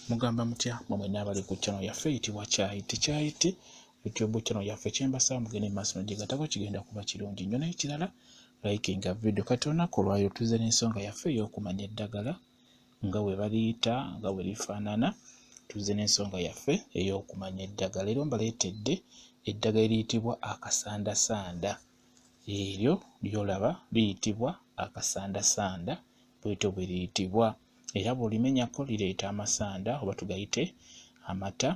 Mugamba mutya mwe nabali ku channel yaffe eyitibwa Kyaiti YouTube channel yaffe kyembasaba mugende maaso nogigatako kigenda kuba kirungi nnyo n'ekirala likinga video katona kolwayo tuze n'ensonga yaffe ey'okumanya eddagala nga bwe baliyita nga bwe lifaanana tuze n'ensonga yaffe ey'okumanya eddagala era mbaleetedde eddagala eriyitibwa akasandasanda eryo lyolaba liyitibwa akasandasanda bwetyo bwe liyitibwa era bw'olimenyako lireeta amasanda oba tugayite amata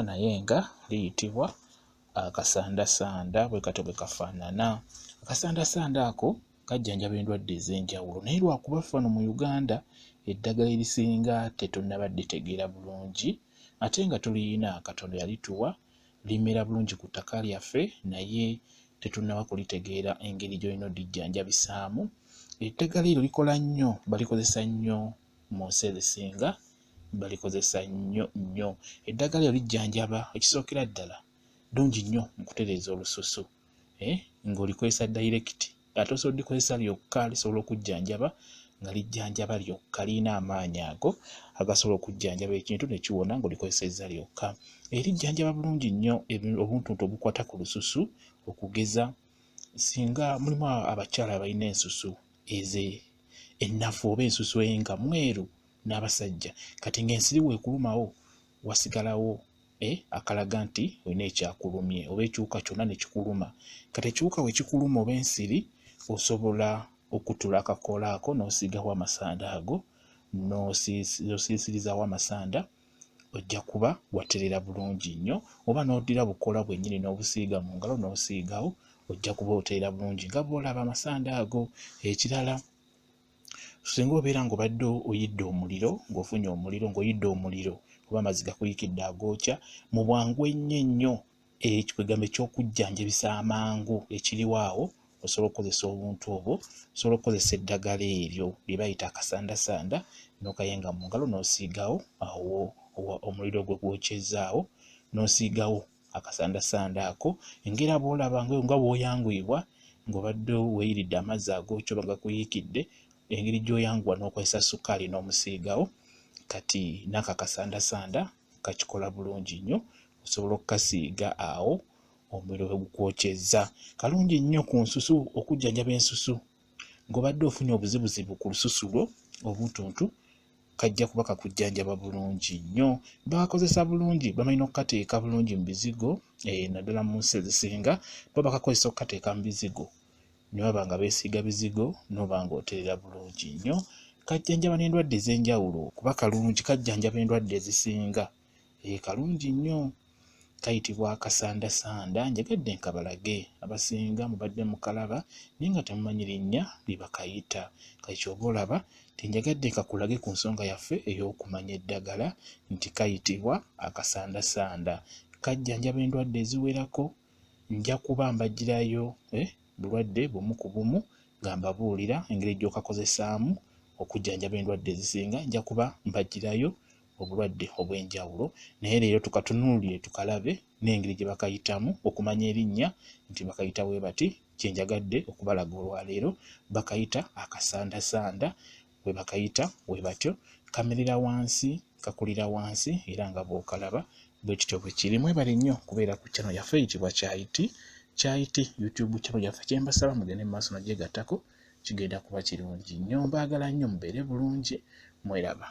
naye nga liyitibwa akasandasanda bwe kato bwe kafaanana. Akasandasanda ako kajjanjaba endwadde ez'enjawulo naye lwakuba fano mu Uganda eddagala erisinga tetunnaba dditegeera bulungi ate nga tuliyina Katonda yalituwa limera bulungi ku ttaka lyaffe naye tetunnaba kulitegeera engeri gy'olina odijjanjabisaamu. Eddagala eryo likola nnyo balikozesa nnyo mu nsi ezisinga balikozesa nnyo eddagala eryo lijjanjaba ekisookera ddala ddungi nnyo mu kutereeza olususu ng'olikozesa direct ate osobola oddikozesa lyokka lisobola okujjanjaba nga lijjanjaba lyokka lirina amaanyi ago agasobola okujjanjaba ekintu ne kiwona ng'olikozesezza lyokka. Erijjanjaba bulungi nnyo obuntuntu obukwata ku lususu okugeza singa mulimu abakyala abalina ensusu ennafu oba ensusu enga mweru n'abasajja kati ng'ensiri weekulumawo wasigalawo akalaga nti olina ekyakulumye oba ekiwuka kyonna ne kikuluma. Kati ekiwuka we kikuluma oba ensiri osobola okutula akakoola ako n'osiigawo amasanda ago n'osiisirizaawo amasanda ojja kuba waterera bulungi nnyo oba n'oddira bukoola bwennyini n'obusiiga mu ngalo n'osiigawo ojja kuba oteera bulungi nga bw'olaba amasanda ago. Ekirala singa obeera ng'obadde oyidde omuliro ng'ofunye omuliro ng'oyidde omuliro kuba amazzi gakuyikidde agookya mu bwangu ennyo ekigambo eky'okujjanjabisa amangu ekiriwo awo osobola okukozesa obuntu obwo osobola okukozesa eddagala eryo lye bayita akasandasanda n'okayenga mu ngalo n'osiigawo awo omuliro gwe gwokyezaawo n'osiigawo akasandasanda ako engera bw'olaba nga bw'oyanguyibwa ng'obadde weeyiridde amazzi agookya oba gakuyiikidde engeri gy'oyanguwa n'okozesa ssukaali n'omusiigawo kati n'ako akasandasanda kakikola bulungi nnyo osobola okukasiiga awo omuliro we gukwokyezza. Kalungi nnyo ku nsusu okujjanjaba ensusu ng'obadde ofunye obuzibuzibu ku lususu lwo obuntuntu kajja kuba kakujjanjaba bulungi nnyo. Bakakozesa bulungi bamanyi n'okukateeka bulungi mu bizigo naddala mu nsi ezisinga bo bakakozesa okukateeka mu bizigo ne baba nga beesiiga bizigo n'oba ng'oteerera bulungi nnyo. Kajjanjaba n'endwadde ez'enjawulo kuba kalungi kajjanjaba endwadde ezisinga kalungi nnyo kayitibwa akasandasanda njagadde nkabalage abasinga mubadde mukalaba naye nga temumanyi linnya libakayita kati kyoba olaba tinjagadde kakulage ku nsonga yaffe ey'okumanya eddagala nti kayitibwa akasandasanda kajjanjaba endwadde eziwerako nja kuba mbagirayo bulwadde bumu ku bumu nga mbabuulira engeri gy'okakozesaamu okujjanjaba endwadde ezisinga nja kuba mbagirayo obulwadde obw'enjawulo naye leero tukatunuulire tukalabe n'engeri gye bakayitamu okumanya erinnya nti bakayita bwe bati kyenjagadde okubalaga olwaleero bakayita akasandasanda bwe bakayita bwe batyo kamerera wansi kakulira wansi era nga bw'okalaba bwe kityo bwe kiri. Mwebale nnyo kubeera ku channel yaffe eyitibwa Kyaiti YouTube channel yaffe kyembasaba mugende mu maaso nagyegattako kigenda kuba kirungi nnyo. Mbaagala nnyo mubeere bulungi mweraba.